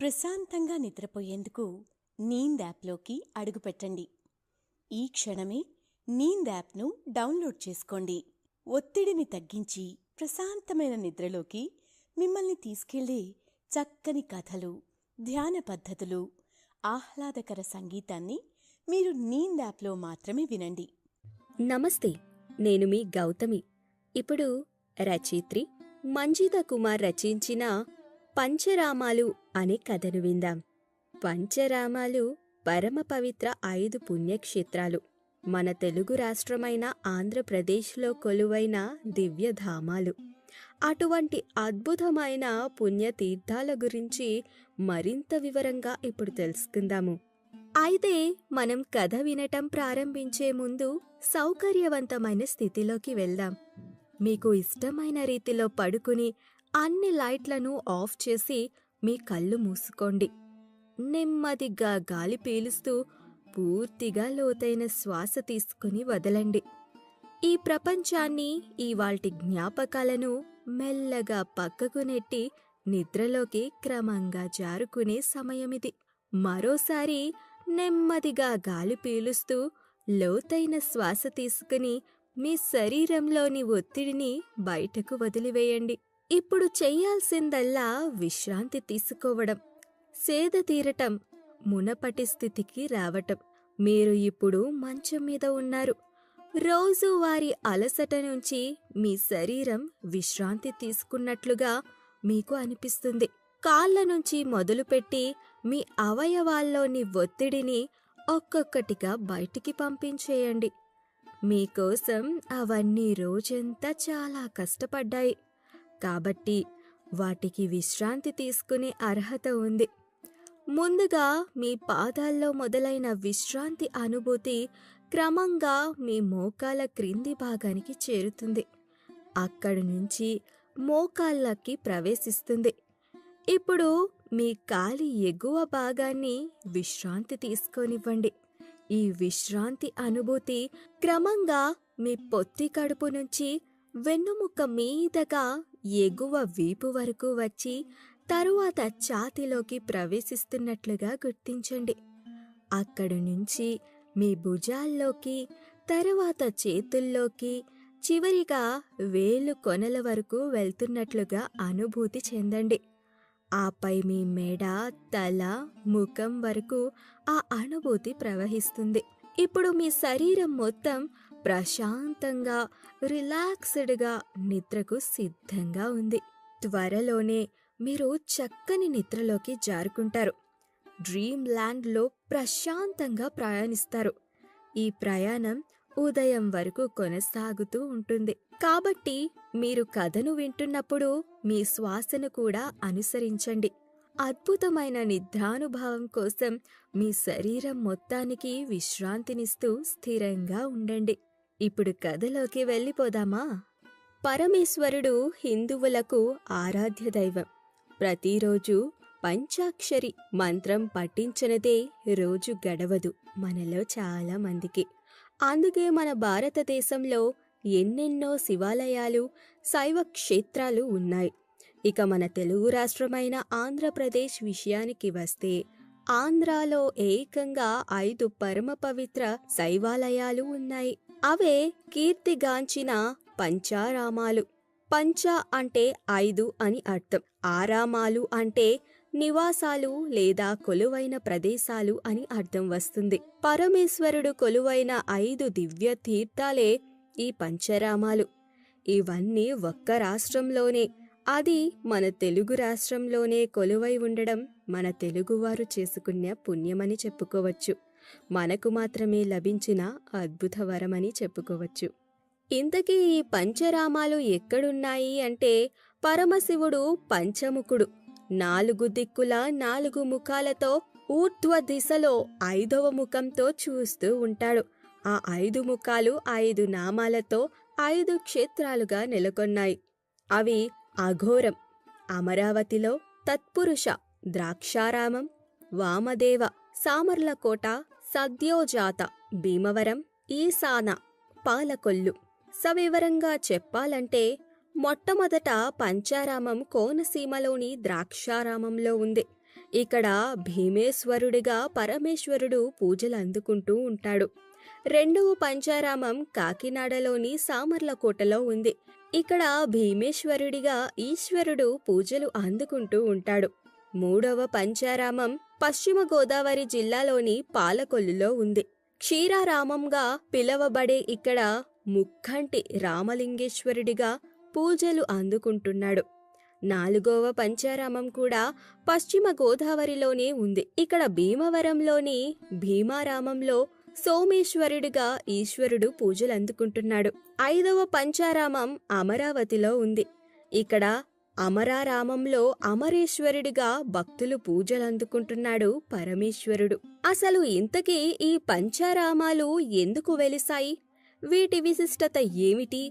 ప్రశాంతంగా నిద్రపోయేందుకు నీంద్ యాప్లోకి అడుగుపెట్టండి. ఈ క్షణమే నీంద్ యాప్ను డౌన్లోడ్ చేసుకోండి. ఒత్తిడిని తగ్గించి ప్రశాంతమైన నిద్రలోకి మిమ్మల్ని తీసుకెళ్లే చక్కని కథలు, ధ్యాన పద్ధతులు, ఆహ్లాదకర సంగీతాన్ని మీరు నీంద్ యాప్లో మాత్రమే వినండి. నమస్తే, నేను మీ గౌతమి. ఇప్పుడు రచయిత్రి మంజిత కుమార్ రచించిన పంచరామాలు అనే కథను విందాం. పంచరామాలు పరమ పవిత్ర 5 పుణ్యక్షేత్రాలు. మన తెలుగు రాష్ట్రమైన ఆంధ్రప్రదేశ్లో కొలువైన దివ్యధామాలు. అటువంటి అద్భుతమైన పుణ్యతీర్థాల గురించి మరింత వివరంగా ఇప్పుడు తెలుసుకుందాము. అయితే మనం కథ వినటం ప్రారంభించే ముందు సౌకర్యవంతమైన స్థితిలోకి వెళ్దాం. మీకు ఇష్టమైన రీతిలో పడుకుని అన్ని లైట్లను ఆఫ్ చేసి మీ కళ్ళు మూసుకోండి. నెమ్మదిగా గాలి పీలుస్తూ పూర్తిగా లోతైన శ్వాస తీసుకుని వదలండి. ఈ ప్రపంచాన్ని, ఇవాల్టి జ్ఞాపకాలను మెల్లగా పక్కకు నెట్టి నిద్రలోకి క్రమంగా జారుకునే సమయమిది. మరోసారి నెమ్మదిగా గాలి పీలుస్తూ లోతైన శ్వాస తీసుకుని మీ శరీరంలోని ఒత్తిడిని బయటకు వదిలివేయండి. ఇప్పుడు చెయ్యాల్సిందల్లా విశ్రాంతి తీసుకోవడం, సేద తీరటం, మునపటి స్థితికి రావటం. మీరు ఇప్పుడు మంచం మీద ఉన్నారు. రోజువారీ అలసట నుంచి మీ శరీరం విశ్రాంతి తీసుకున్నట్లుగా మీకు అనిపిస్తుంది. కాళ్ళ నుంచి మొదలుపెట్టి మీ అవయవాల్లోని ఒత్తిడిని ఒక్కొక్కటిగా బయటికి పంపించేయండి. మీకోసం అవన్నీ రోజంతా చాలా కష్టపడ్డాయి కాబట్టి వాటికి విశ్రాంతి తీసుకునే అర్హత ఉంది. ముందుగా మీ పాదాల్లో మొదలైన విశ్రాంతి అనుభూతి క్రమంగా మీ మోకాళ్ళ క్రింది భాగానికి చేరుతుంది. అక్కడి నుంచి మోకాళ్ళకి ప్రవేశిస్తుంది. ఇప్పుడు మీ కాలి ఎగువ భాగాన్ని విశ్రాంతి తీసుకోనివ్వండి. ఈ విశ్రాంతి అనుభూతి క్రమంగా మీ పొత్తి కడుపు నుంచి వెన్నుముక్క మీదగా ఎగువ వీపు వరకు వచ్చి తరువాత ఛాతీలోకి ప్రవేశిస్తున్నట్లుగా గుర్తించండి. అక్కడి నుంచి మీ భుజాల్లోకి, తరువాత చేతుల్లోకి, చివరిగా వేలు కొనల వరకు వెళ్తున్నట్లుగా అనుభూతి చెందండి. ఆపై మీ మెడ, తల, ముఖం వరకు ఆ అనుభూతి ప్రవహిస్తుంది. ఇప్పుడు మీ శరీరం మొత్తం ప్రశాంతంగా, రిలాక్స్డ్గా నిద్రకు సిద్ధంగా ఉంది. త్వరలోనే మీరు చక్కని నిద్రలోకి జారుకుంటారు. డ్రీమ్ ల్యాండ్లో ప్రశాంతంగా ప్రయాణిస్తారు. ఈ ప్రయాణం ఉదయం వరకు కొనసాగుతూ ఉంటుంది. కాబట్టి మీరు కథను వింటున్నప్పుడు మీ శ్వాసను కూడా అనుసరించండి. అద్భుతమైన నిద్రానుభవం కోసం మీ శరీరం మొత్తానికి విశ్రాంతినిస్తూ స్థిరంగా ఉండండి. ఇప్పుడు కథలోకి వెళ్ళిపోదామా? పరమేశ్వరుడు హిందువులకు ఆరాధ్య దైవం. ప్రతిరోజు పంచాక్షరి మంత్రం పఠించనిదే రోజు గడవదు మనలో చాలా మందికి. అందుకే మన భారతదేశంలో ఎన్నెన్నో శివాలయాలు, శైవ క్షేత్రాలు ఉన్నాయి. ఇక మన తెలుగు రాష్ట్రమైన ఆంధ్రప్రదేశ్ విషయానికి వస్తే ఆంధ్రాలో ఏకంగా 5 పరమ పవిత్ర శైవాలయాలు ఉన్నాయి. అవే కీర్తిగాంచిన పంచారామాలు. పంచ అంటే 5 అని అర్థం. ఆరామాలు అంటే నివాసాలు లేదా కొలువైన ప్రదేశాలు అని అర్థం వస్తుంది. పరమేశ్వరుడు కొలువైన 5 దివ్య తీర్థాలే ఈ పంచరామాలు. ఇవన్నీ ఒక్క రాష్ట్రంలోనే, అది మన తెలుగు రాష్ట్రంలోనే కొలువై ఉండడం మన తెలుగువారు చేసుకున్న పుణ్యమని చెప్పుకోవచ్చు. మనకు మాత్రమే లభించిన అద్భుత వరమని చెప్పుకోవచ్చు. ఇంతకీ ఈ పంచరామాలు ఎక్కడున్నాయి అంటే, పరమశివుడు పంచముఖుడు. 4 దిక్కుల 4 ముఖాలతో ఊర్ధ్వ దిశలో 5వ ముఖంతో చూస్తూ ఉంటాడు. ఆ 5 ముఖాలు 5 నామాలతో 5 క్షేత్రాలుగా నెలకొన్నాయి. అవి అఘోరం, అమరావతిలో తత్పురుష, ద్రాక్షారామం, వామదేవ, సామర్లకోట, సద్యోజాత, భీమవరం, ఈశాన, పాలకొల్లు. సవివరంగా చెప్పాలంటే మొట్టమొదట పంచారామం కోనసీమలోని ద్రాక్షారామంలో ఉంది. ఇక్కడ భీమేశ్వరుడిగా పరమేశ్వరుడు పూజలు అందుకుంటూ ఉంటాడు. రెండవ పంచారామం కాకినాడలోని సామర్లకోటలో ఉంది. ఇక్కడ భీమేశ్వరుడిగా ఈశ్వరుడు పూజలు అందుకుంటూ ఉంటాడు. మూడవ పంచారామం పశ్చిమ గోదావరి జిల్లాలోని పాలకొల్లులో ఉంది. క్షీరారామంగా పిలవబడే ఇక్కడ ముక్కంటి రామలింగేశ్వరుడిగా పూజలు అందుకుంటున్నాడు. నాలుగవ పంచారామం కూడా పశ్చిమ గోదావరిలోనే ఉంది. ఇక్కడ భీమవరంలోని భీమారామంలో సోమేశ్వరుడిగా ఈశ్వరుడు పూజలు అందుకుంటున్నాడు. ఐదవ పంచారామం అమరావతిలో ఉంది. ఇక్కడ అమరారామంలో అమరేశ్వరుడిగా భక్తులు పూజలు అందుకుంటున్నాడు పరమేశ్వరుడు. అసలు ఇంతకీ ఈ పంచారామాలు ఎందుకు వెలిసాయి? వీటి విశిష్టత ఏమిటి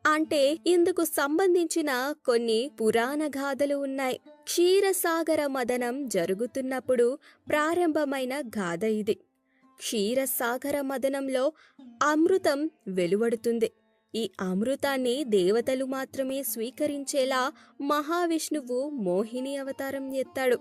అంటే ఇందుకు సంబంధించిన కొన్ని పురాణ గాథలు ఉన్నాయి. క్షీరసాగర మదనం జరుగుతున్నప్పుడు ప్రారంభమైన గాథ ఇది. క్షీరసాగర మదనంలో అమృతం వెలువడుతుంది. ఈ అమృతాన్ని దేవతలు మాత్రమే స్వీకరించేలా మహావిష్ణువు మోహిని అవతారం ఎత్తాడు.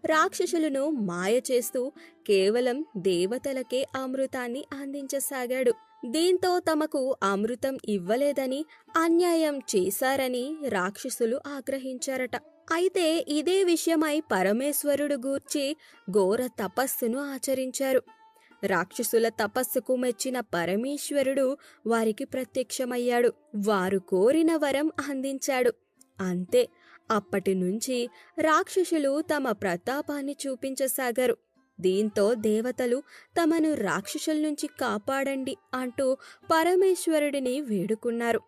రాక్షసులను మాయ చేస్తూ కేవలం దేవతలకే అమృతాన్ని అందించసాగాడు. దీంతో తమకు అమృతం ఇవ్వలేదని, అన్యాయం చేశారని రాక్షసులు ఆగ్రహించారట. అయితే ఇదే విషయమై పరమేశ్వరుడు గూర్చి ఘోర తపస్సును ఆచరించారు. రాక్షసుల తపస్సుకు మెచ్చిన పరమేశ్వరుడు వారికి ప్రత్యక్షమయ్యాడు. వారు కోరిన వరం అందించాడు. అంతే, అప్పటి నుంచి రాక్షసులు తమ ప్రతాపాన్ని చూపించసాగారు. దీంతో దేవతలు తమను రాక్షసుల నుంచి కాపాడండి అంటూ పరమేశ్వరుడిని వేడుకున్నారు.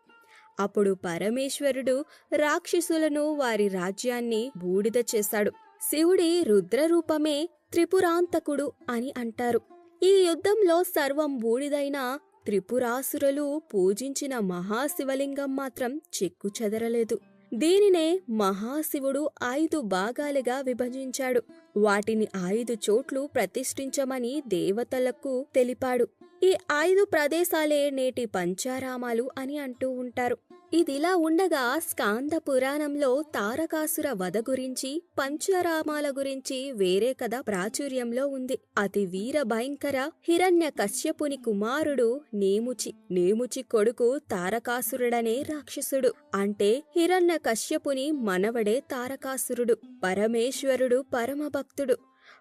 అప్పుడు పరమేశ్వరుడు రాక్షసులను, వారి రాజ్యాన్ని బూడిద చేశాడు. శివుడి రుద్రరూపమే త్రిపురాంతకుడు అని అంటారు. ఈ యుద్ధంలో సర్వం బూడిదైన త్రిపురాసురులు పూజించిన మహాశివలింగం మాత్రం చెక్కు చెదరలేదు. దీనినే మహాశివుడు 5 భాగాలుగా విభజించాడు. వాటిని 5 చోట్లు ప్రతిష్ఠించమని దేవతలకు తెలిపాడు. ఈ 5 ప్రదేశాలే నేటి పంచారామాలు అని అంటూ ఉంటారు. ఇదిలా ఉండగా స్కాంద పురాణంలో తారకాసుర వధ గురించి, పంచరామాల గురించి వేరే కథ ప్రాచుర్యంలో ఉంది. అతి వీర భయంకర హిరణ్య కశ్యపుని కుమారుడు నేముచి కొడుకు తారకాసురుడనే రాక్షసుడు. అంటే హిరణ్య కశ్యపుని మనవడే తారకాసురుడు. పరమేశ్వరుడు పరమభక్తుడు.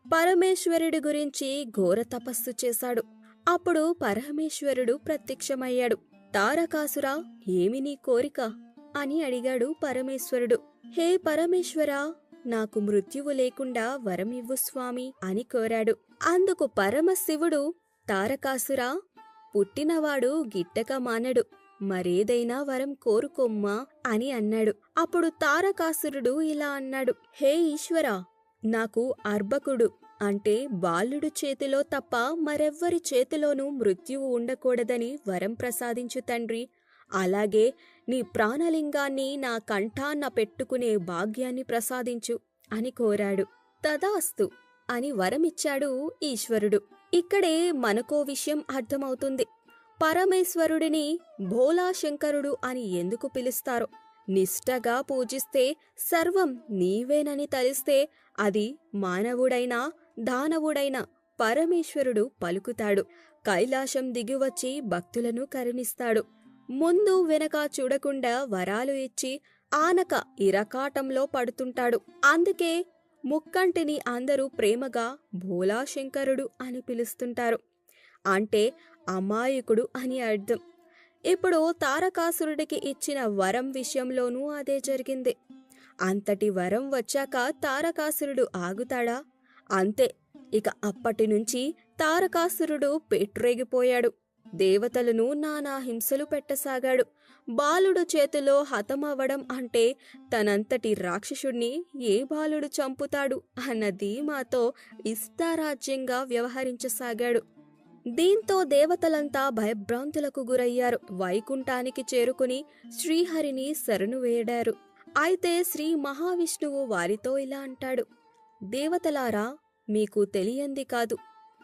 పరమేశ్వరుడి గురించి ఘోర తపస్సు చేశాడు. అప్పుడు పరమేశ్వరుడు ప్రత్యక్షమయ్యాడు. తారకాసురా, ఏమి నీ కోరిక అని అడిగాడు పరమేశ్వరుడు. హే పరమేశ్వరా, నాకు మృత్యువు లేకుండా వరం ఇవ్వు స్వామి అని కోరాడు. అందుకు పరమశివుడు, తారకాసురా, పుట్టినవాడు గిట్టక మానడు, మరేదైనా వరం కోరుకోమ్మా అని అన్నాడు. అప్పుడు తారకాసురుడు ఇలా అన్నాడు. హే ఈశ్వరా, నాకు అర్భకుడు అంటే బాలుడు చేతిలో తప్ప మరెవ్వరి చేతిలోనూ మృత్యువు ఉండకూడదని వరం ప్రసాదించు తండ్రి. అలాగే నీ ప్రాణలింగాన్ని నా కంఠాన్న పెట్టుకునే భాగ్యాన్ని ప్రసాదించు అని కోరాడు. తదాస్తు అని వరమిచ్చాడు ఈశ్వరుడు. ఇక్కడే మనకో విషయం అర్థమవుతుంది. పరమేశ్వరుడిని భోలాశంకరుడు అని ఎందుకు పిలుస్తారో. నిష్టగా పూజిస్తే, సర్వం నీవేనని తలిస్తే అది మానవుడైనా దానవుడైనా పరమేశ్వరుడు పలుకుతాడు. కైలాసం దిగివచ్చి భక్తులను కరుణిస్తాడు. ముందు వెనక చూడకుండా వరాలు ఇచ్చి ఆనక ఇరకాటంలో పడుతుంటాడు. అందుకే ముక్కంటిని అందరూ ప్రేమగా భోలాశంకరుడు అని పిలుస్తుంటారు. అంటే అమాయకుడు అని అర్థం. ఇప్పుడు తారకాసురుడికి ఇచ్చిన వరం విషయంలోనూ అదే జరిగింది. అంతటి వరం వచ్చాక తారకాసురుడు ఆగుతాడా? అంతే, ఇక అప్పటి నుంచి తారకాసురుడు పెట్రేగిపోయాడు. దేవతలను నానా హింసలు పెట్టసాగాడు. బాలుడు చేతిలో హతమవ్వడం అంటే తనంతటి రాక్షసుణ్ణి ఏ బాలుడు చంపుతాడు అన్న ధీమాతో ఇష్టారాజ్యంగా వ్యవహరించసాగాడు. దీంతో దేవతలంతా భయభ్రాంతులకు గురయ్యారు. వైకుంఠానికి చేరుకుని శ్రీహరిని శరణు వేడారు. అయితే శ్రీ మహావిష్ణువు వారితో ఇలా అంటాడు. దేవతలారా, మీకు తెలియంది కాదు.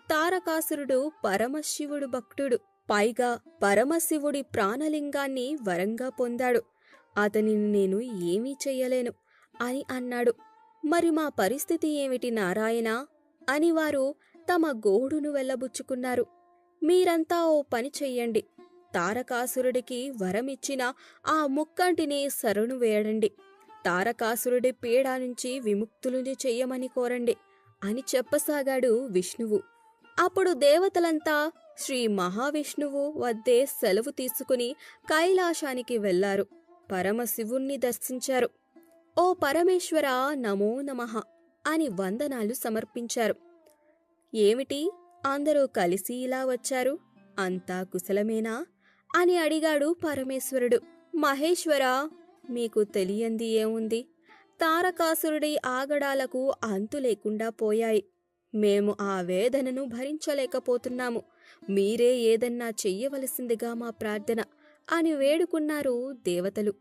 తారకాసురుడు పరమశివుడు భక్తుడు. పైగా పరమశివుడి ప్రాణలింగాన్ని వరంగా పొందాడు. అతనిని నేను ఏమీ చెయ్యలేను అని అన్నాడు. మరి మా పరిస్థితి ఏమిటి నారాయణ అని వారు తమ గోడును వెళ్ళబుచ్చుకున్నారు. మీరంతా ఓ పని చెయ్యండి. తారకాసురుడికి వరమిచ్చిన ఆ ముక్కంటిని శరణు వేడండి. తారకాసురుడి పీడ నుంచి విముక్తులుని చెయ్యమని కోరండి అని చెప్పసాగాడు విష్ణువు. అప్పుడు దేవతలంతా శ్రీ మహావిష్ణువు వద్దే సెలవు తీసుకుని కైలాసానికి వెళ్లారు. పరమశివుణ్ణి దర్శించారు. ఓ పరమేశ్వరా, నమో నమః అని వందనాలు సమర్పించారు. ఏమిటి అందరూ కలిసి ఇలా వచ్చారు? అంతా కుశలమేనా అని అడిగాడు పరమేశ్వరుడు. మహేశ్వరా, మీకు తెలియంది ఏముంది? తారకాసురుడి ఆగడాలకు అంతు లేకుండా పోయాయి. మేము ఆ వేదనను భరించలేకపోతున్నాము. మీరే ఏదన్నా చెయ్యవలసిందిగా మా ప్రార్థన అని వేడుకున్నారు దేవతలు.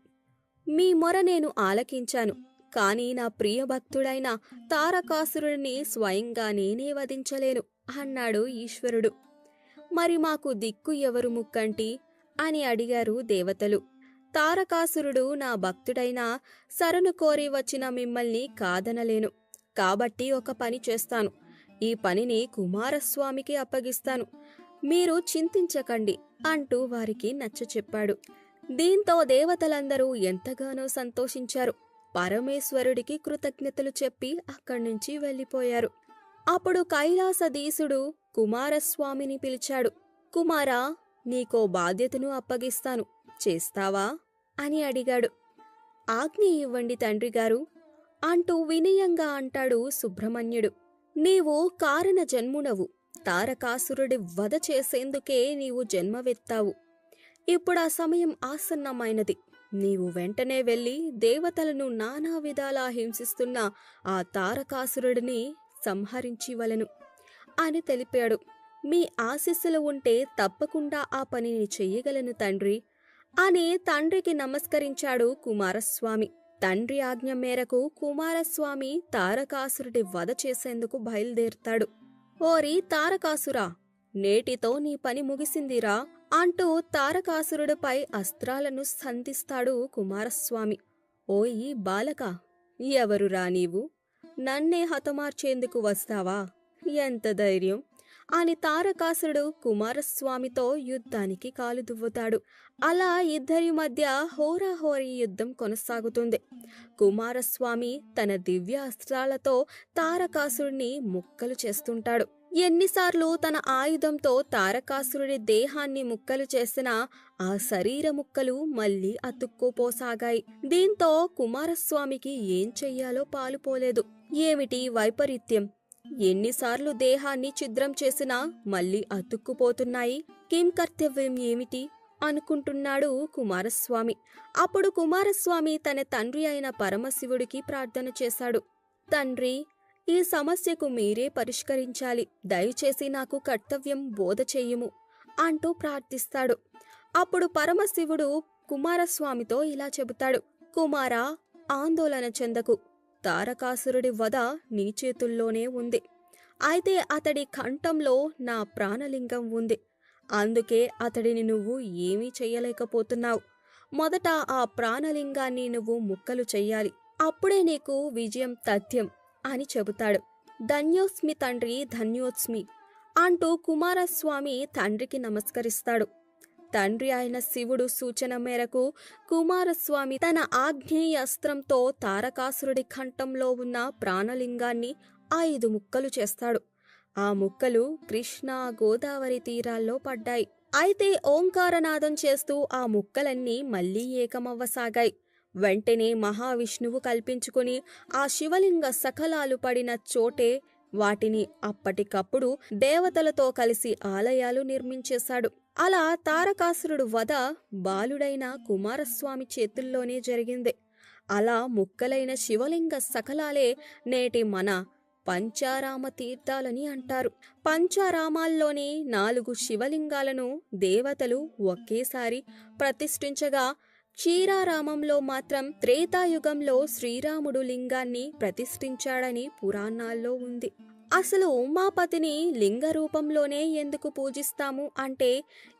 మీ మొర నేను ఆలకించాను. కాని నా ప్రియభక్తుడైన తారకాసురుడిని స్వయంగా నేనే వధించలేను అన్నాడు ఈశ్వరుడు. మరి మాకు దిక్కు ఎవరు ముక్కంటి అని అడిగారు దేవతలు. తారకాసురుడు నా భక్తుడైనా శరణు కోరి వచ్చిన మిమ్మల్ని కాదనలేను. కాబట్టి ఒక పని చేస్తాను. ఈ పనిని కుమారస్వామికి అప్పగిస్తాను. మీరు చింతించకండి అంటూ వారికి నచ్చచెప్పాడు. దీంతో దేవతలందరూ ఎంతగానో సంతోషించారు. పరమేశ్వరుడికి కృతజ్ఞతలు చెప్పి అక్కడ్నుంచి వెళ్ళిపోయారు. అప్పుడు కైలాసధీశుడు కుమారస్వామిని పిలిచాడు. కుమారా, నీకో బాధ్యతను అప్పగిస్తాను, చేస్తావా అని అడిగాడు. ఆజ్ఞ ఇవ్వండి తండ్రిగారు అంటూ వినయంగా అంటాడు సుబ్రహ్మణ్యుడు. నీవు కారణ జన్మునవు. తారకాసురుడి వధ చేసేందుకే నీవు జన్మవెత్తావు. ఇప్పుడా సమయం ఆసన్నమైనది. నీవు వెంటనే వెళ్ళి దేవతలను నానా విధాలా హింసిస్తున్న ఆ తారకాసురుడిని సంహరించివలెను అని తెలిపాడు. మీ ఆశీస్సులు ఉంటే తప్పకుండా ఆ పనిని చెయ్యగలను తండ్రి అని తండ్రికి నమస్కరించాడు కుమారస్వామి. తండ్రి ఆజ్ఞ మేరకు కుమారస్వామి తారకాసురుడి వధ చేసేందుకు బయలుదేరుతాడు. ఓరి తారకాసురా, నేటితో నీ పని ముగిసిందిరా అంటూ తారకాసురుడిపై అస్త్రాలను సంధిస్తాడు కుమారస్వామి. ఓయి బాలక, ఎవరురా నీవు? నన్నే హతమార్చేందుకు వస్తావా? ఎంత ధైర్యం అని తారకాసురుడు కుమారస్వామితో యుద్ధానికి కాలు దువ్వుతాడు. అలా ఇద్దరి మధ్య హోరాహోరీ యుద్ధం కొనసాగుతుంది. కుమారస్వామి తన దివ్య అస్త్రాలతో తారకాసురుడిని ముక్కలు చేస్తుంటాడు. ఎన్నిసార్లు తన ఆయుధంతో తారకాసురుడి దేహాన్ని ముక్కలు చేసినా ఆ శరీర ముక్కలు మళ్లీ అతుక్కుపోసాగాయి. దీంతో కుమారస్వామికి ఏం చెయ్యాలో పాలుపోలేదు. ఏమిటి వైపరీత్యం? ఎన్నిసార్లు దేహాన్ని ఛిద్రం చేసినా మళ్లీ అతుక్కుపోతున్నాయి. కిం కర్తవ్యం ఏమిటి అనుకుంటున్నాడు కుమారస్వామి. అప్పుడు కుమారస్వామి తన తండ్రి అయిన పరమశివుడికి ప్రార్థన చేశాడు. తండ్రి, ఈ సమస్యకు మీరే పరిష్కరించాలి. దయచేసి నాకు కర్తవ్యం బోధ చెయ్యుము అంటూ ప్రార్థిస్తాడు. అప్పుడు పరమశివుడు కుమారస్వామితో ఇలా చెబుతాడు. కుమారా, ఆందోళన చెందకు. తారకాసురుడి వధ నీ చేతుల్లోనే ఉంది. అయితే అతడి కంఠంలో నా ప్రాణలింగం ఉంది. అందుకే అతడిని నువ్వు ఏమీ చెయ్యలేకపోతున్నావు. మొదట ఆ ప్రాణలింగాన్ని నువ్వు ముక్కలు చెయ్యాలి. అప్పుడే నీకు విజయం తథ్యం అని చెబుతాడు. ధన్యోస్మి తండ్రి, ధన్యోస్మి అంటూ కుమారస్వామి తండ్రికి నమస్కరిస్తాడు. తండ్రి అయిన శివుడు సూచన మేరకు కుమారస్వామి తన ఆగ్నేయ అస్త్రంతో తారకాసురుడి కంఠంలో ఉన్న ప్రాణలింగాన్ని 5 ముక్కలు చేస్తాడు. ఆ ముక్కలు కృష్ణా గోదావరి తీరాల్లో పడ్డాయి. అయితే ఓంకారనాదం చేస్తూ ఆ ముక్కలన్నీ మళ్లీ ఏకమవ్వసాగాయి. వెంటనే మహావిష్ణువు కల్పించుకుని ఆ శివలింగ సకలాలు పడిన చోటే వాటిని అప్పటికప్పుడు దేవతలతో కలిసి ఆలయాలు నిర్మించేశాడు. అలా తారకాసురుడు వధ బాలుడైన కుమారస్వామి చేతుల్లోనే జరిగింది. అలా ముక్కలైన శివలింగ సకలాలే నేటి మన పంచారామ తీర్థాలని అంటారు. పంచారామాల్లోని 4 శివలింగాలను దేవతలు ఒకేసారి ప్రతిష్ఠించగా, క్షీరారామంలో మాత్రం త్రేతాయుగంలో శ్రీరాముడు లింగాన్ని ప్రతిష్ఠించాడని పురాణాల్లో ఉంది. అసలు ఉమాపతిని లింగ రూపంలోనే ఎందుకు పూజిస్తాము అంటే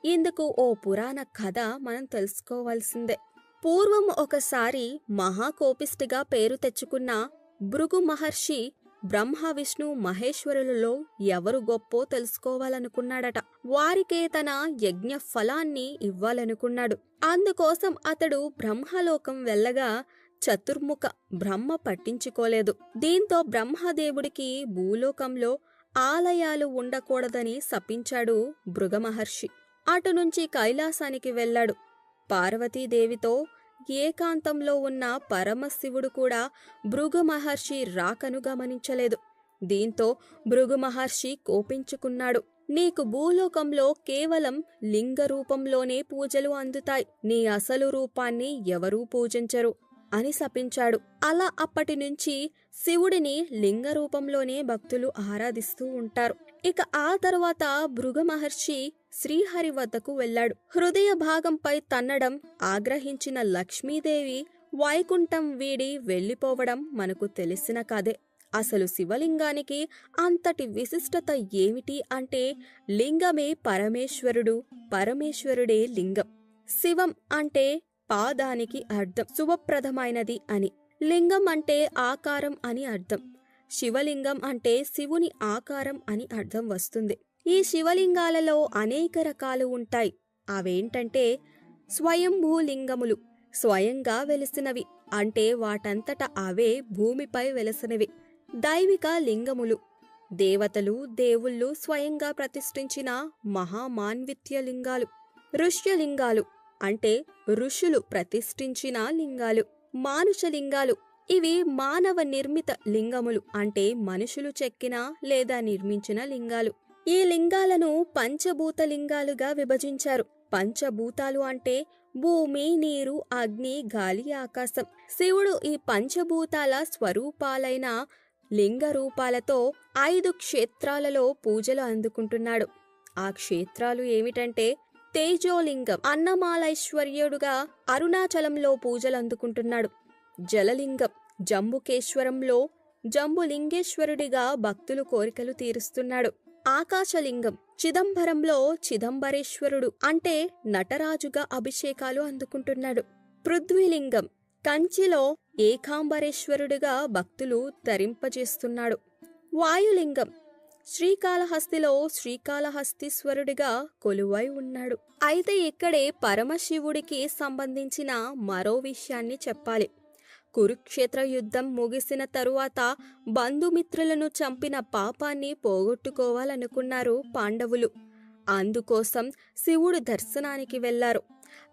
ఇందుకు ఓ పురాణ కథ మనం తెలుసుకోవాల్సిందే. పూర్వం ఒకసారి మహాకోపిష్టిగా పేరు తెచ్చుకున్న భృగు మహర్షి బ్రహ్మ విష్ణు మహేశ్వరులలో ఎవరు గొప్పో తెలుసుకోవాలనుకున్నాడట. వారికే తన యజ్ఞ ఫలాన్ని ఇవ్వాలనుకున్నాడు. అందుకోసం అతడు బ్రహ్మలోకం వెళ్ళగా చతుర్ముఖ బ్రహ్మ పట్టించుకోలేదు. దీంతో బ్రహ్మదేవుడికి భూలోకంలో ఆలయాలు ఉండకూడదని శపించాడు భృగమహర్షి. అటునుంచి కైలాసానికి వెళ్ళాడు. పార్వతీదేవితో ఏకాంతంలో ఉన్న పరమశివుడు కూడా భృగుమహర్షి రాకను గమనించలేదు. దీంతో భృగుమహర్షి కోపించుకున్నాడు. నీకు భూలోకంలో కేవలం లింగ రూపంలోనే పూజలు అందుతాయి. నీ అసలు రూపాన్ని ఎవరూ పూజించరు అని శపించాడు. అలా అప్పటినుంచి శివుడిని లింగ రూపంలోనే భక్తులు ఆరాధిస్తూ ఉంటారు. ఇక ఆ తరువాత భృగుమహర్షి శ్రీహరి వద్దకు వెళ్ళాడు. హృదయ భాగంపై తన్నడం ఆగ్రహించిన లక్ష్మీదేవి వైకుంఠం వీడి వెళ్లిపోవడం మనకు తెలిసిన కథే. అసలు శివలింగానికి అంతటి విశిష్టత ఏమిటి అంటే లింగమే పరమేశ్వరుడు, పరమేశ్వరుడే లింగం. శివం అంటే పాదానికి అర్థం శుభప్రదమైనది అని, లింగం అంటే ఆకారం అని అర్థం. శివలింగం అంటే శివుని ఆకారం అని అర్థం వస్తుంది. ఈ శివలింగాలలో అనేక రకాలు ఉంటాయి. అవేంటంటే స్వయంభూలింగములు, స్వయంగా వెలిసినవి అంటే వాటంతట అవే భూమిపై వెలసినవి. దైవిక లింగములు, దేవతలు దేవుళ్ళు స్వయంగా ప్రతిష్ఠించిన మహామాన్విత్య లింగాలు. ఋష్యలింగాలు అంటే ఋషులు ప్రతిష్ఠించిన లింగాలు. మానుషలింగాలు, ఇవి మానవ నిర్మిత లింగములు అంటే మనుషులు చెక్కిన లేదా నిర్మించిన లింగాలు. ఈ లింగాలను పంచభూత లింగాలుగా విభజించారు. పంచభూతాలు అంటే భూమి, నీరు, అగ్ని, గాలి, ఆకాశం. శివుడు ఈ పంచభూతాల స్వరూపాలైన లింగ రూపాలతో 5 క్షేత్రాలలో పూజలు అందుకుంటున్నాడు. ఆ క్షేత్రాలు ఏమిటంటే తేజోలింగం అన్నమాలైశ్వర్యుడుగా అరుణాచలంలో పూజలు అందుకుంటున్నాడు. జలలింగం జంబుకేశ్వరంలో జంబులింగేశ్వరుడిగా భక్తులు కోరికలు తీరుస్తున్నాడు. ఆకాశలింగం చిదంబరంలో చిదంబరేశ్వరుడు అంటే నటరాజుగా అభిషేకాలు అందుకుంటున్నాడు. పృథ్వీలింగం కంచిలో ఏకాంబరేశ్వరుడిగా భక్తులు తరింపజేస్తున్నాడు. వాయులింగం శ్రీకాళహస్తిలో శ్రీకాళహస్తీశ్వరుడిగా కొలువై ఉన్నాడు. అయితే ఇక్కడే పరమశివుడికి సంబంధించిన మరో విషయాన్ని చెప్పాలి. కురుక్షేత్ర యుద్ధం ముగిసిన తరువాత బంధుమిత్రులను చంపిన పాపాన్ని పోగొట్టుకోవాలనుకున్నారు పాండవులు. అందుకోసం శివుడు దర్శనానికి వెళ్లారు.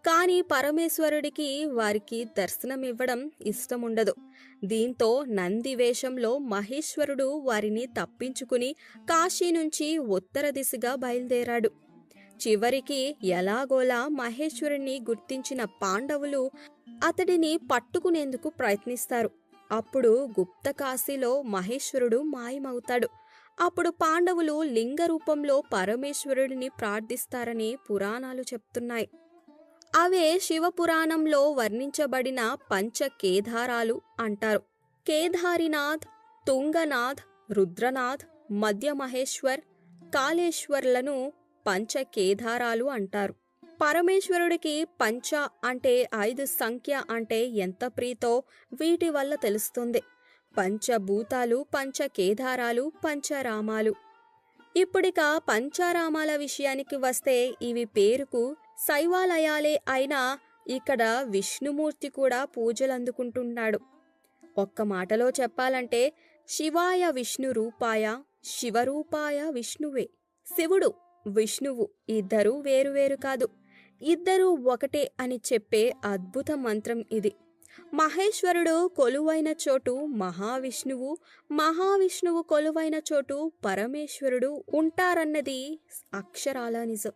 కానీ పరమేశ్వరుడికి వారికి దర్శనమివ్వడం ఇష్టముండదు. దీంతో నంది వేషంలో మహేశ్వరుడు వారిని తప్పించుకుని కాశీ నుంచి ఉత్తర దిశగా బయలుదేరాడు. చివరికి ఎలాగోలా మహేశ్వరుణ్ణి గుర్తించిన పాండవులు అతడిని పట్టుకునేందుకు ప్రయత్నిస్తారు. అప్పుడు గుప్త కాశీలో మహేశ్వరుడు మాయమవుతాడు. అప్పుడు పాండవులు లింగ రూపంలో పరమేశ్వరుడిని ప్రార్థిస్తారని పురాణాలు చెప్తున్నాయి. అవే శివపురాణంలో వర్ణించబడిన పంచకేదారాలు అంటారు. కేదారినాథ్, తుంగనాథ్, రుద్రనాథ్, మధ్య మహేశ్వర్, కాళేశ్వర్లను పంచకేదారాలు అంటారు. పరమేశ్వరుడికి పంచ అంటే 5 సంఖ్య అంటే ఎంత ప్రీతో వీటి వల్ల తెలుస్తుంది. పంచభూతాలు, పంచకేదారాలు, పంచరామాలు. ఇప్పుడిక పంచారామాల విషయానికి వస్తే ఇవి పేరుకు శైవాలయాలే అయినా ఇక్కడ విష్ణుమూర్తి కూడా పూజలందుకుంటున్నాడు. ఒక్క మాటలో చెప్పాలంటే శివాయ విష్ణు రూపాయ శివరూపాయ విష్ణువే. శివుడు, విష్ణువు ఇద్దరూ వేరువేరు కాదు, ఇద్దరూ ఒకటే అని చెప్పే అద్భుత మంత్రం ఇది. మహేశ్వరుడు కొలువైన చోటు మహావిష్ణువు, మహావిష్ణువు కొలువైన చోటు పరమేశ్వరుడు ఉంటారన్నది అక్షరాల నిజం.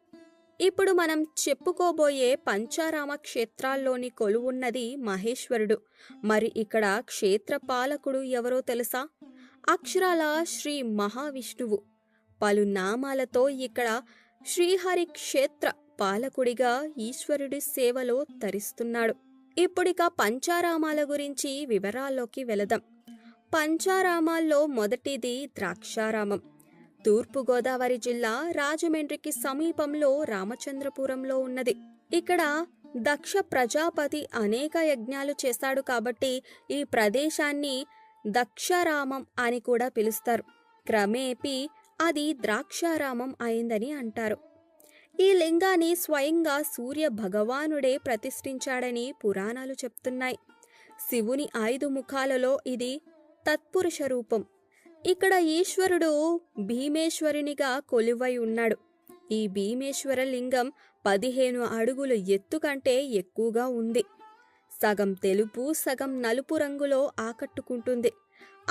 ఇప్పుడు మనం చెప్పుకోబోయే పంచారామ క్షేత్రాల్లోని కొలువున్నది మహేశ్వరుడు. మరి ఇక్కడ క్షేత్ర పాలకుడు ఎవరో తెలుసా? అక్షరాల శ్రీ మహావిష్ణువు. పలు నామాలతో ఇక్కడ శ్రీహరి క్షేత్ర పాలకుడిగా ఈశ్వరుడి సేవలో తరిస్తున్నాడు. ఇప్పుడిక పంచారామాల గురించి వివరాల్లోకి వెళదాం. పంచారామాల్లో మొదటిది ద్రాక్షారామం. తూర్పుగోదావరి జిల్లా రాజమండ్రికి సమీపంలో రామచంద్రపురంలో ఉన్నది. ఇక్కడ దక్ష ప్రజాపతి అనేక యజ్ఞాలు చేశాడు కాబట్టి ఈ ప్రదేశాన్ని దక్షారామం అని కూడా పిలుస్తారు. క్రమేపీ అది ద్రాక్షారామం అయిందని అంటారు. ఈ లింగాన్ని స్వయంగా సూర్య భగవానుడే ప్రతిష్ఠించాడని పురాణాలు చెప్తున్నాయి. శివుని 5 ముఖాలలో ఇది తత్పురుష రూపం. ఇక్కడ ఈశ్వరుడు భీమేశ్వరునిగా కొలువై ఉన్నాడు. ఈ భీమేశ్వర లింగం 15 అడుగుల ఎత్తు కంటే ఎక్కువగా ఉంది. సగం తెలుపు సగం నలుపు రంగులో ఆకట్టుకుంటుంది.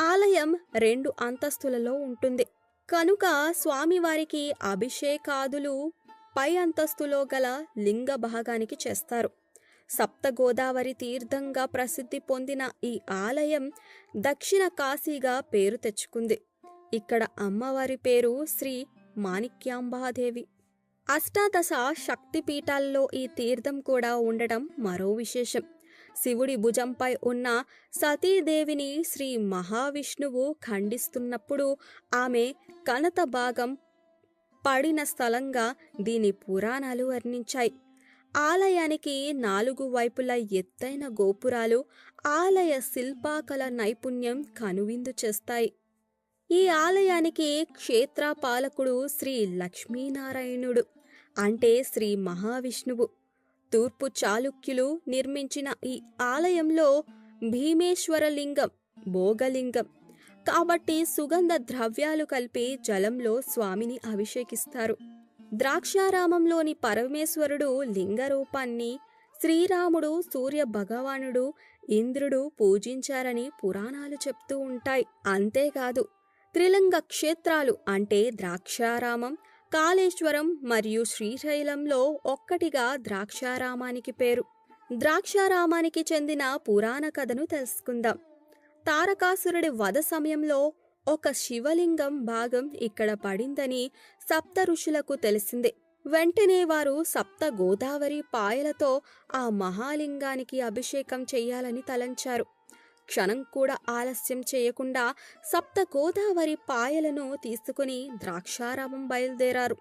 ఆలయం 2 అంతస్తులలో ఉంటుంది కనుక స్వామివారికి అభిషేకాదులు పై అంతస్తులో గల లింగ భాగానికి చేస్తారు. సప్త గోదావరి తీర్థంగా ప్రసిద్ధి పొందిన ఈ ఆలయం దక్షిణ కాశీగా పేరు తెచ్చుకుంది. ఇక్కడ అమ్మవారి పేరు శ్రీ మాణిక్యాంబాదేవి. అష్టాదశ శక్తిపీఠాల్లో ఈ తీర్థం కూడా ఉండటం మరో విశేషం. శివుడి భుజంపై ఉన్న సతీదేవిని శ్రీ మహావిష్ణువు ఖండిస్తున్నప్పుడు ఆమె కణత భాగం పడిన స్థలంగా దీని పురాణాలు వర్ణించాయి. ఆలయానికి 4 వైపులా ఎత్తైన గోపురాలు ఆలయ శిల్పాకళ నైపుణ్యం కనువిందు చేస్తాయి. ఈ ఆలయానికి క్షేత్రపాలకుడు శ్రీ లక్ష్మీనారాయణుడు, అంటే శ్రీ మహావిష్ణువు. తూర్పు చాళుక్యులు నిర్మించిన ఈ ఆలయంలో భీమేశ్వరలింగం భోగలింగం కాబట్టి సుగంధ ద్రవ్యాలు కలిపి జలంలో స్వామిని అభిషేకిస్తారు. ద్రాక్షారామంలోని పరమేశ్వరుడు లింగ రూపాన్ని శ్రీరాముడు, సూర్య భగవానుడు, ఇంద్రుడు పూజించారని పురాణాలు చెప్తూ ఉంటాయి. అంతేకాదు త్రిలింగ క్షేత్రాలు అంటే ద్రాక్షారామం, కాళేశ్వరం మరియు శ్రీశైలంలో ఒక్కటిగా ద్రాక్షారామానికి పేరు. ద్రాక్షారామానికి చెందిన పురాణ కథను తెలుసుకుందాం. తారకాసురుడి వధ సమయంలో ఒక శివలింగం భాగం ఇక్కడ పడిందని సప్త ఋషులకు తెలిసింది. వెంటనే వారు సప్త గోదావరి పాయలతో ఆ మహాలింగానికి అభిషేకం చెయ్యాలని తలంచారు. క్షణం కూడా ఆలస్యం చేయకుండా సప్త గోదావరి పాయలను తీసుకుని ద్రాక్షారామం బయలుదేరారు.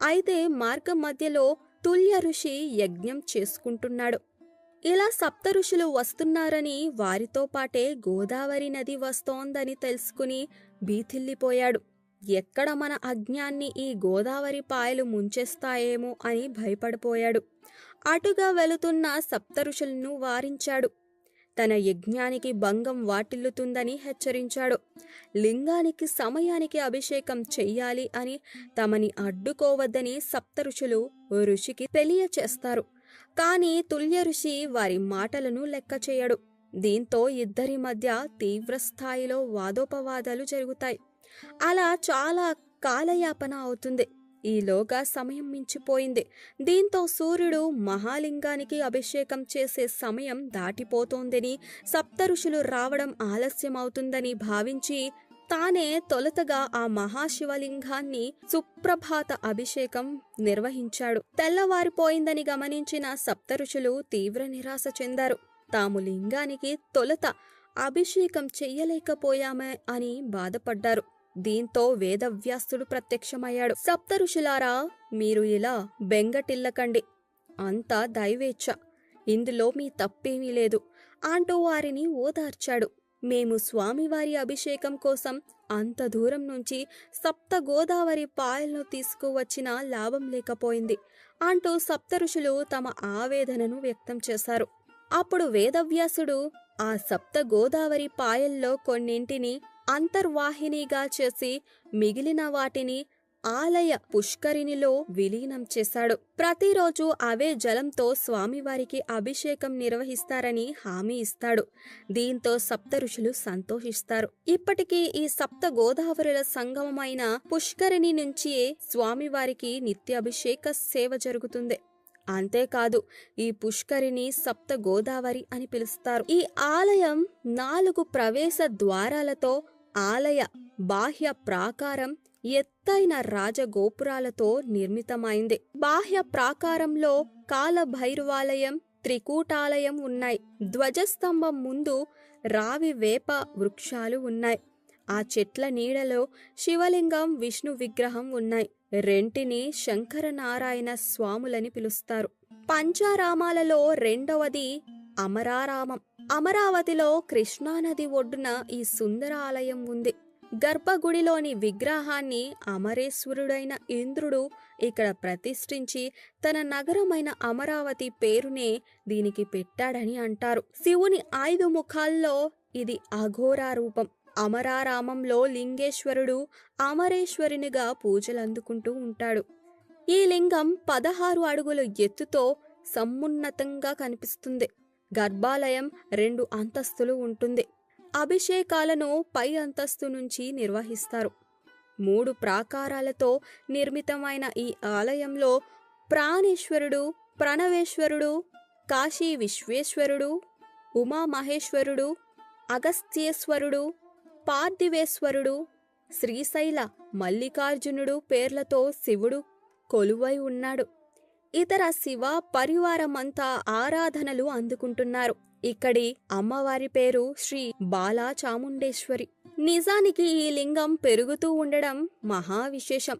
అయితే మార్గం మధ్యలో తుల్య ఋషి యజ్ఞం చేసుకుంటున్నాడు. ఇలా సప్త ఋషులు వస్తున్నారని, వారితో పాటే గోదావరి నది వస్తోందని తెలుసుకుని భీతిల్లిపోయాడు. ఎక్కడ మన అజ్ఞాన్ని ఈ గోదావరి పాయలు ముంచేస్తాయేమో అని భయపడిపోయాడు. అటుగా వెళుతున్న సప్త ఋషులను వారించాడు. తన యజ్ఞానికి భంగం వాటిల్లుతుందని హెచ్చరించాడు. లింగానికి సమయానికి అభిషేకం చెయ్యాలి అని తమని అడ్డుకోవద్దని సప్త ఋషులు ఋషికి తెలియచేస్తారు. కానీ తుల్య ఋషి వారి మాటలను లెక్క చేయడు. దీంతో ఇద్దరి మధ్య తీవ్ర స్థాయిలో వాదోపవాదాలు జరుగుతాయి. అలా చాలా కాలయాపన అవుతుంది. ఈలోగా సమయం మించిపోయింది. దీంతో సూర్యుడు మహాలింగానికి అభిషేకం చేసే సమయం దాటిపోతోందని, సప్త ఋషులు రావడం ఆలస్యమవుతుందని భావించి తానే తొలుతగా ఆ మహాశివలింగాన్ని సుప్రభాత అభిషేకం నిర్వహించాడు. తెల్లవారిపోయిందని గమనించిన సప్త ఋషులు తీవ్ర నిరాశ చెందారు. తాము లింగానికి తొలుత అభిషేకం చెయ్యలేకపోయామే అని బాధపడ్డారు. దీంతో వేదవ్యాసుడు ప్రత్యక్షమయ్యాడు. సప్త ఋషులారా, మీరు ఇలా బెంగటిల్లకండి. అంతా దైవేచ్ఛ, ఇందులో మీ తప్పేమీ లేదు అంటూ వారిని ఓదార్చాడు. మేము స్వామివారి అభిషేకం కోసం అంత దూరం నుంచి సప్త గోదావరి పాయలను తీసుకువచ్చినా లాభం లేకపోయింది అంటూ సప్త ఋషులు తమ ఆవేదనను వ్యక్తం చేశారు. అప్పుడు వేదవ్యాసుడు ఆ సప్త గోదావరి పాయల్లో కొన్నింటిని అంతర్వాహినిగా చేసి మిగిలిన వాటిని ఆలయ పుష్కరిణిలో విలీనం చేశాడు. ప్రతిరోజు అవే జలంతో స్వామివారికి అభిషేకం నిర్వహిస్తారని హామీ ఇస్తాడు. దీంతో సప్త ఋషులు సంతోషిస్తారు. ఇప్పటికీ ఈ సప్త గోదావరుల సంగమమైన పుష్కరిణి నుంచి స్వామివారికి నిత్యాభిషేక సేవ జరుగుతుంది. అంతేకాదు ఈ పుష్కరిణి సప్త గోదావరి అని పిలుస్తారు. ఈ ఆలయం 4 ప్రవేశ ద్వారాలతో, ఆలయ బాహ్య ప్రాకారం ఎత్తైన రాజగోపురాలతో నిర్మితమైంది. బాహ్య ప్రాకారంలో కాలభైరవాలయం, త్రికూటాలయం ఉన్నాయి. ధ్వజస్తంభం ముందు రావి వేప వృక్షాలు ఉన్నాయి. ఆ చెట్ల నీడలో శివలింగం, విష్ణు విగ్రహం ఉన్నాయి. రెంటిని శంకరనారాయణ స్వాములని పిలుస్తారు. పంచారామాలలో రెండవది అమరారామం. అమరావతిలో కృష్ణానది ఒడ్డున ఈ సుందర ఆలయం ఉంది. గర్భగుడిలోని విగ్రహాన్ని అమరేశ్వరుడైన ఇంద్రుడు ఇక్కడ ప్రతిష్ఠించి తన నగరమైన అమరావతి పేరునే దీనికి పెట్టాడని అంటారు. శివుని 5 ముఖాల్లో ఇది అఘోరా రూపం. అమరారామంలో లింగేశ్వరుడు అమరేశ్వరునిగా పూజలందుకుంటూ ఉంటాడు. ఈ లింగం 16 అడుగుల ఎత్తుతో సమున్నతంగా కనిపిస్తుంది. గర్భాలయం 2 అంతస్తులు ఉంటుంది. అభిషేకాలను పై అంతస్తు నుంచి నిర్వహిస్తారు. 3 ప్రాకారాలతో నిర్మితమైన ఈ ఆలయంలో ప్రాణేశ్వరుడు, ప్రణవేశ్వరుడు, కాశీ విశ్వేశ్వరుడు, ఉమామహేశ్వరుడు, అగస్త్యేశ్వరుడు, పార్థివేశ్వరుడు, శ్రీశైల మల్లికార్జునుడు పేర్లతో శివుడు కొలువై ఉన్నాడు. ఇతర శివ పరివారమంతా ఆరాధనలు అందుకుంటున్నారు. ఇక్కడి అమ్మవారి పేరు శ్రీ బాలా చాముండేశ్వరి. నిజానికి ఈ లింగం పెరుగుతూ ఉండడం మహావిశేషం.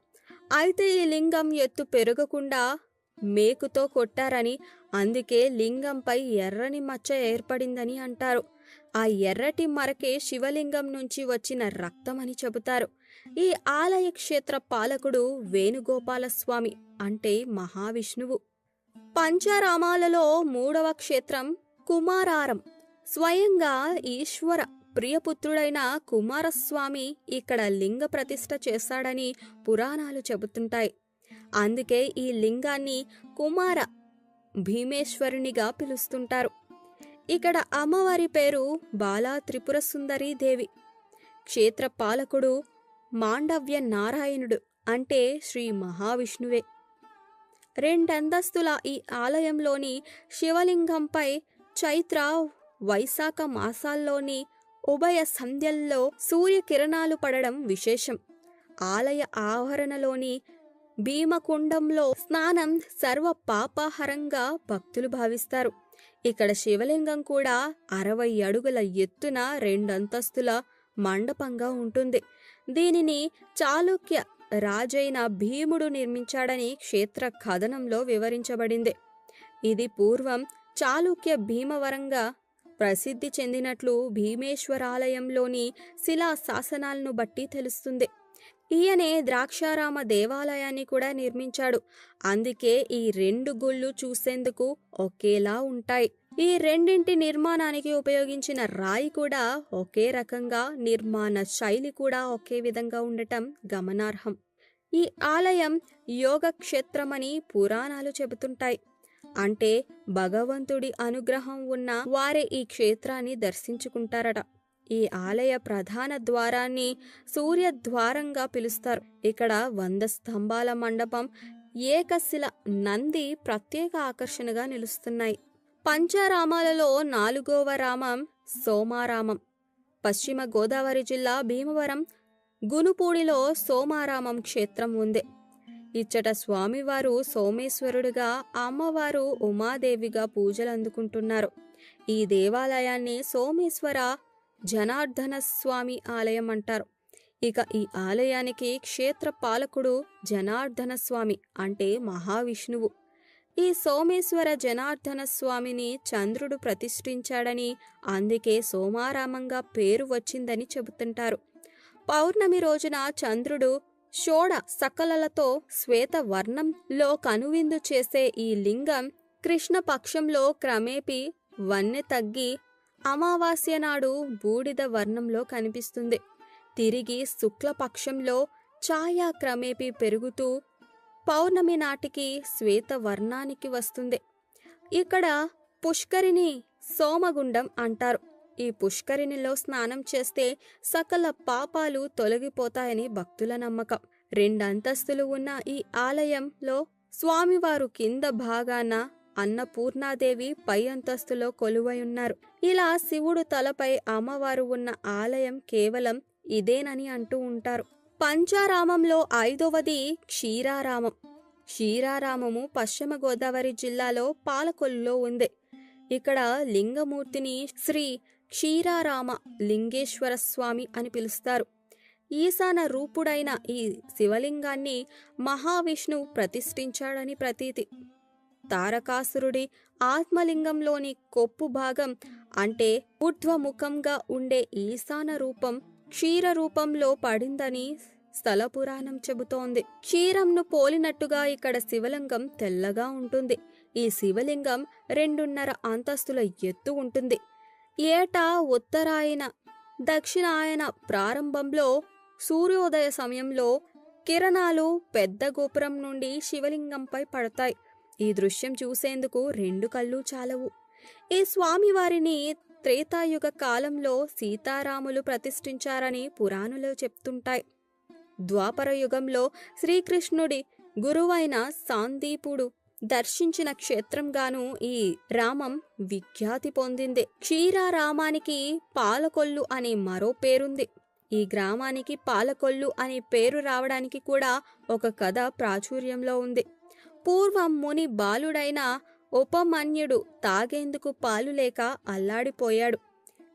అయితే ఈ లింగం ఎత్తు పెరగకుండా మేకుతో కొట్టారని, అందుకే లింగంపై ఎర్రని మచ్చ ఏర్పడిందని అంటారు. ఆ ఎర్రటి మరకే శివలింగం నుంచి వచ్చిన రక్తమని చెబుతారు. ఈ ఆలయ క్షేత్ర పాలకుడు వేణుగోపాలస్వామి, అంటే మహావిష్ణువు. పంచారామాలలో 3వ క్షేత్రం కుమారారం. స్వయంగా ఈశ్వర ప్రియపుత్రుడైన కుమారస్వామి ఇక్కడ లింగ ప్రతిష్ఠ చేశాడని పురాణాలు చెబుతుంటాయి. అందుకే ఈ లింగాన్ని కుమార భీమేశ్వరునిగా పిలుస్తుంటారు. ఇక్కడ అమ్మవారి పేరు బాలా త్రిపుర సుందరీ దేవి. క్షేత్ర పాలకుడు మాండవ్య నారాయణుడు, అంటే శ్రీ మహావిష్ణువే. 2 అంతస్తుల ఈ ఆలయంలోని శివలింగంపై చైత్ర వైశాఖ మాసాల్లోని ఉభయ సంధ్యల్లో సూర్యకిరణాలు పడడం విశేషం. ఆలయ ఆవరణలోని భీమకుండంలో స్నానం సర్వ పాపహరంగా భక్తులు భావిస్తారు. ఇక్కడ శివలింగం కూడా 60 అడుగుల ఎత్తున 2 అంతస్తుల మండపంగా ఉంటుంది. దీనిని చాళుక్య రాజైన భీముడు నిర్మించాడని క్షేత్ర కథనంలో వివరించబడింది. ఇది పూర్వం చాళుక్య భీమవరంగా ప్రసిద్ధి చెందినట్లు భీమేశ్వరాలయంలోని శిలా శాసనాలను బట్టి తెలుస్తుంది. ఈయనే ద్రాక్షారామ దేవాలయాన్ని కూడా నిర్మించాడు. అందుకే ఈ 2 గుళ్ళు చూసేందుకు ఒకేలా ఉంటాయి. ఈ రెండింటి నిర్మాణానికి ఉపయోగించిన రాయి కూడా ఒకే రకంగా, నిర్మాణ శైలి కూడా ఒకే విధంగా ఉండటం గమనార్హం. ఈ ఆలయం యోగక్షేత్రమని పురాణాలు చెబుతుంటాయి. అంటే భగవంతుడి అనుగ్రహం ఉన్న వారే ఈ క్షేత్రాన్ని దర్శించుకుంటారట. ఈ ఆలయ ప్రధాన ద్వారాన్ని సూర్యద్వారంగా పిలుస్తారు. ఇక్కడ 100 స్తంభాల మండపం, ఏకశిల నంది ప్రత్యేక ఆకర్షణగా నిలుస్తున్నాయి. పంచారామాలలో 4వ రామం సోమారామం. పశ్చిమ గోదావరి జిల్లా భీమవరం గునుపూడిలో సోమారామం క్షేత్రం ఉంది. ఇచ్చట స్వామివారు సోమేశ్వరుడుగా, అమ్మవారు ఉమాదేవిగా పూజలందుకుంటున్నారు. ఈ దేవాలయాన్ని సోమేశ్వర జనార్దన స్వామి ఆలయం అంటారు. ఇక ఈ ఆలయానికి క్షేత్ర పాలకుడు జనార్దన స్వామి, అంటే మహావిష్ణువు. ఈ సోమేశ్వర జనార్దన స్వామిని చంద్రుడు ప్రతిష్ఠించాడని, అందుకే సోమారామంగా పేరు వచ్చిందని చెబుతుంటారు. పౌర్ణమి రోజున చంద్రుడు షోడ సకలలతో శ్వేత వర్ణంలో కనువిందు చేసే ఈ లింగం కృష్ణపక్షంలో క్రమేపీ వన్నె తగ్గి అమావాస్య నాడు బూడిద వర్ణంలో కనిపిస్తుంది. తిరిగి శుక్లపక్షంలో ఛాయ క్రమేపీ పెరుగుతూ పౌర్ణమి నాటికి శ్వేత వర్ణానికి వస్తుంది. ఇక్కడ పుష్కరిణి సోమగుండం అంటారు. ఈ పుష్కరిణిలో స్నానం చేస్తే సకల పాపాలు తొలగిపోతాయని భక్తుల నమ్మకం. 2 అంతస్తులు ఉన్న ఈ ఆలయంలో స్వామివారు కింద భాగాన, అన్నపూర్ణాదేవి పై అంతస్తులో కొలువై ఉన్నారు. ఇలా శివుడు తలపై అమ్మవారు ఉన్న ఆలయం కేవలం ఇదేనని అంటూ ఉంటారు. పంచారామంలో 5వది క్షీరారామం. క్షీరారామము పశ్చిమ గోదావరి జిల్లాలో పాలకొల్లులో ఉంది. ఇక్కడ లింగమూర్తిని శ్రీ క్షీరారామ లింగేశ్వర స్వామి అని పిలుస్తారు. ఈశాన రూపుడైన ఈ శివలింగాన్ని మహావిష్ణువు ప్రతిష్ఠించాడని ప్రతీతి. తారకాసురుడి ఆత్మలింగంలోని కొప్పు భాగం అంటే ఊర్ధ్వముఖంగా ఉండే ఈశాన రూపం క్షీర రూపంలో పడిందని స్థల పురాణం చెబుతోంది. క్షీరంను పోలినట్టుగా ఇక్కడ శివలింగం తెల్లగా ఉంటుంది. ఈ శివలింగం 2.5 అంతస్తుల ఎత్తు ఉంటుంది. ఏటా ఉత్తరాయణ దక్షిణాయన ప్రారంభంలో సూర్యోదయ సమయంలో కిరణాలు పెద్ద గోపురం నుండి శివలింగంపై పడతాయి. ఈ దృశ్యం చూసేందుకు 2 కళ్ళు చాలవు. ఈ స్వామివారిని త్రేతాయుగ కాలంలో సీతారాములు ప్రతిష్ఠించారని పురాణాలు చెప్తుంటాయి. ద్వాపర యుగంలో శ్రీకృష్ణుడి గురువైన సాందీపుడు దర్శించిన క్షేత్రంగాను ఈ రామం విఖ్యాతి పొందింది. క్షీరారామానికి పాలకొల్లు అనే మరో పేరుంది. ఈ గ్రామానికి పాలకొల్లు అనే పేరు రావడానికి కూడా ఒక కథ ప్రాచుర్యంలో ఉంది. పూర్వం ముని బాలుడైన ఉపమన్యుడు తాగేందుకు పాలు లేక అల్లాడిపోయాడు.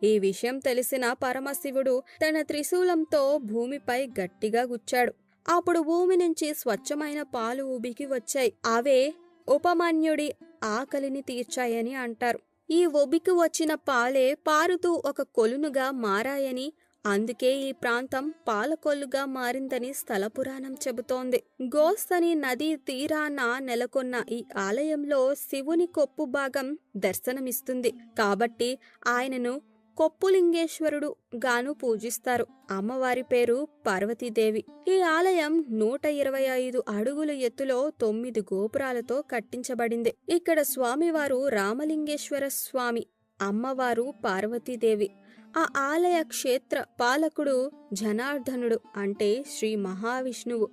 ఈ విషయం తెలిసిన పరమశివుడు తన త్రిశూలంతో భూమిపై గట్టిగా గుచ్చాడు. అప్పుడు భూమి నుంచి స్వచ్ఛమైన పాలు ఉబికి వచ్చాయి. అవే ఉపమన్యుడి ఆకలిని తీర్చాయని అంటారు. ఈ ఉబికి వచ్చిన పాలే పారుతూ ఒక కొలునుగా మారాయని, అందుకే ఈ ప్రాంతం పాలకొల్లుగా మారిందని స్థల పురాణం చెబుతోంది. గోస్తని నదీ తీరాన నెలకొన్న ఈ ఆలయంలో శివుని కొప్పు భాగం దర్శనమిస్తుంది. కాబట్టి ఆయనను కొప్పులింగేశ్వరుడు గాను పూజిస్తారు. అమ్మవారి పేరు పార్వతీదేవి. ఈ ఆలయం 125 అడుగుల ఎత్తులో 9 గోపురాలతో కట్టించబడింది. ఇక్కడ స్వామివారు రామలింగేశ్వర స్వామి, అమ్మవారు పార్వతీదేవి. ఆ ఆలయ క్షేత్ర పాలకుడు జనార్దనుడు అంటే శ్రీ మహావిష్ణువు.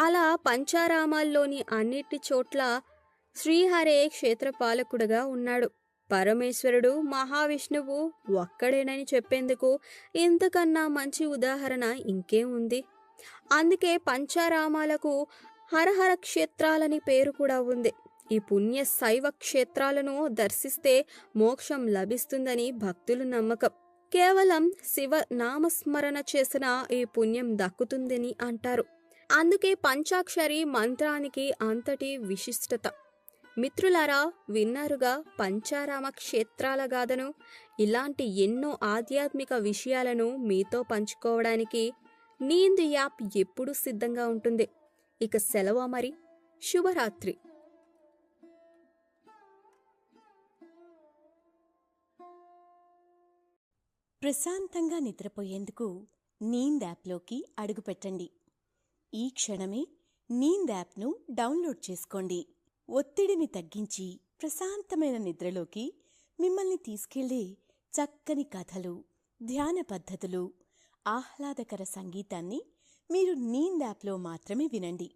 అలా పంచారామాల్లోని అన్నిటి చోట్ల శ్రీహరే క్షేత్రపాలకుడుగా ఉన్నాడు. పరమేశ్వరుడు మహావిష్ణువు ఒక్కడేనని చెప్పేందుకు ఇంతకన్నా మంచి ఉదాహరణ ఇంకేం ఉంది. అందుకే పంచారామాలకు హరహర క్షేత్రాలని పేరు కూడా ఉంది. ఈ పుణ్య శైవ క్షేత్రాలను దర్శిస్తే మోక్షం లభిస్తుందని భక్తుల నమ్మకం. కేవలం శివ నామస్మరణ చేసిన ఈ పుణ్యం దక్కుతుందని అంటారు. అందుకే పంచాక్షరి మంత్రానికి అంతటి విశిష్టత. మిత్రులారా, విన్నారుగా పంచారామ క్షేత్రాల గాథను. ఇలాంటి ఎన్నో ఆధ్యాత్మిక విషయాలను మీతో పంచుకోవడానికి నీంద్ యాప్ ఎప్పుడూ సిద్ధంగా ఉంటుంది. ఇక సెలవు మరి. శుభరాత్రి. ప్రశాంతంగా నిద్రపోయేందుకు నీంద్ యాప్లోకి అడుగుపెట్టండి. ఈ క్షణమే నీంద్ యాప్ను డౌన్లోడ్ చేసుకోండి. ఒత్తిడిని తగ్గించి ప్రశాంతమైన నిద్రలోకి మిమ్మల్ని తీసుకెళ్లే చక్కని కథలు, ధ్యాన పద్ధతులు, ఆహ్లాదకర సంగీతాన్ని మీరు నీంద్ యాప్లో మాత్రమే వినండి.